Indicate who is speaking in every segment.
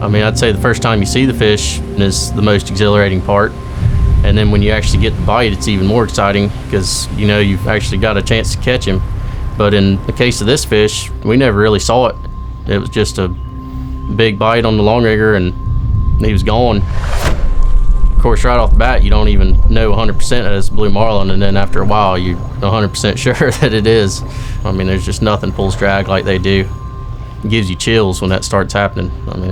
Speaker 1: I mean, I'd say the first time you see the fish is the most exhilarating part. And then when you actually get the bite, it's even more exciting because, you know, you've actually got a chance to catch him. But in the case of this fish, we never really saw it. It was just a big bite on the long rigger and he was gone. Of course, right off the bat, you don't even know 100% that it's blue marlin, and then after a while, you're 100% sure that it is. I mean, there's just nothing pulls drag like they do. It gives you chills when that starts happening. I mean,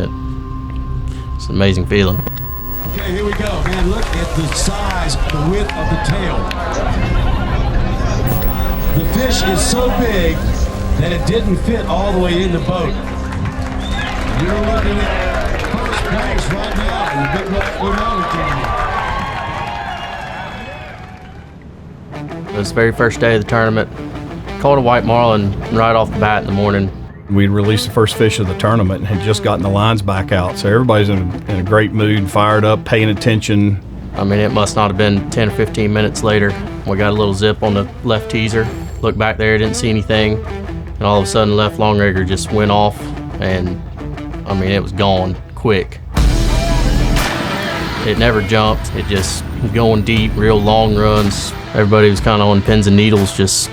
Speaker 1: it's an amazing feeling.
Speaker 2: Okay, here we go. Man, look at the size, the width of the tail. The fish is so big that it didn't fit all the way in the boat. You're looking at first place right now in the Big Black Blue Marlin tournament.
Speaker 1: It was the very first day of the tournament. Caught a white marlin right off the bat in the morning.
Speaker 3: We released the first fish of the tournament and had just gotten the lines back out. So everybody's in a great mood, fired up, paying attention.
Speaker 1: I mean, it must not have been 10 or 15 minutes later. We got a little zip on the left teaser. Looked back there, didn't see anything. And all of a sudden, left long rigger just went off. And I mean, it was gone quick. It never jumped. It just was going deep, real long runs. Everybody was kind of on pins and needles, just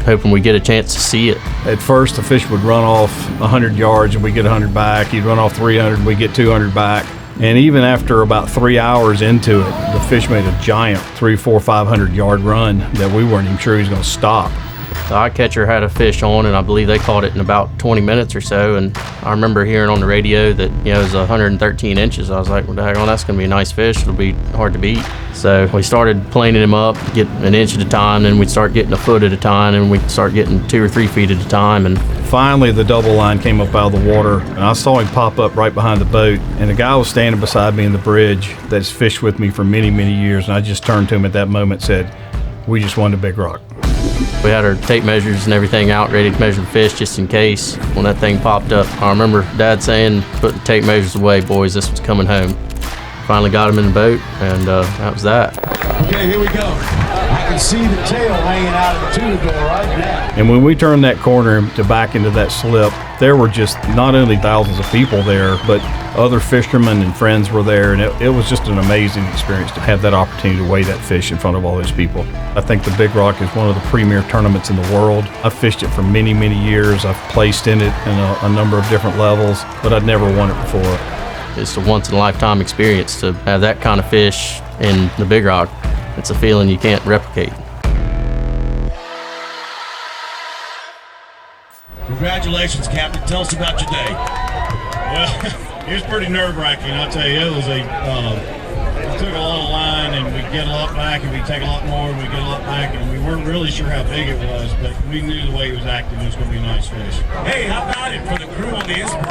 Speaker 1: hoping we get a chance to see it.
Speaker 3: At first, the fish would run off 100 yards and we get 100 back. He'd run off 300 and we get 200 back. And even after about 3 hours into it, the fish made a giant 300, 400, 500 yard run that we weren't even sure he was going to stop.
Speaker 1: The eye catcher had a fish on, and I believe they caught it in about 20 minutes or so. And I remember hearing on the radio that, you know, it was 113 inches. I was like, well, daggone, that's going to be a nice fish. It'll be hard to beat. So we started planing him up, get an inch at a time, then we'd start getting a foot at a time, and we'd start getting 2 or 3 feet at a time. And
Speaker 3: finally, the double line came up out of the water, and I saw him pop up right behind the boat. And a guy was standing beside me in the bridge that's fished with me for many, many years. And I just turned to him at that moment and said, we just won the big rock.
Speaker 1: We had our tape measures and everything out ready to measure the fish just in case when that thing popped up. I remember Dad saying, put the tape measures away, boys, this was coming home. Finally got him in the boat, and that was that.
Speaker 2: Okay, here we go. I can see the tail hanging out of the tube door right now.
Speaker 3: And when we turned that corner to back into that slip, there were just not only thousands of people there, but other fishermen and friends were there, and it was just an amazing experience to have that opportunity to weigh that fish in front of all those people. I think the Big Rock is one of the premier tournaments in the world. I've fished it for many, many years. I've placed in it in a number of different levels, but I'd never won it before.
Speaker 1: It's a once-in-a-lifetime experience to have that kind of fish in the Big Rock. It's a feeling you can't replicate.
Speaker 2: Congratulations, Captain. Tell us about your day.
Speaker 4: Well, it was pretty nerve-wracking, I'll tell you. It was we took a lot of line and we get a lot back, and we take a lot more and we get a lot back, and we weren't really sure how big it was, but we knew the way it was acting, it was going to be a nice fish.
Speaker 2: Hey, how about it for the crew on the Inspiration?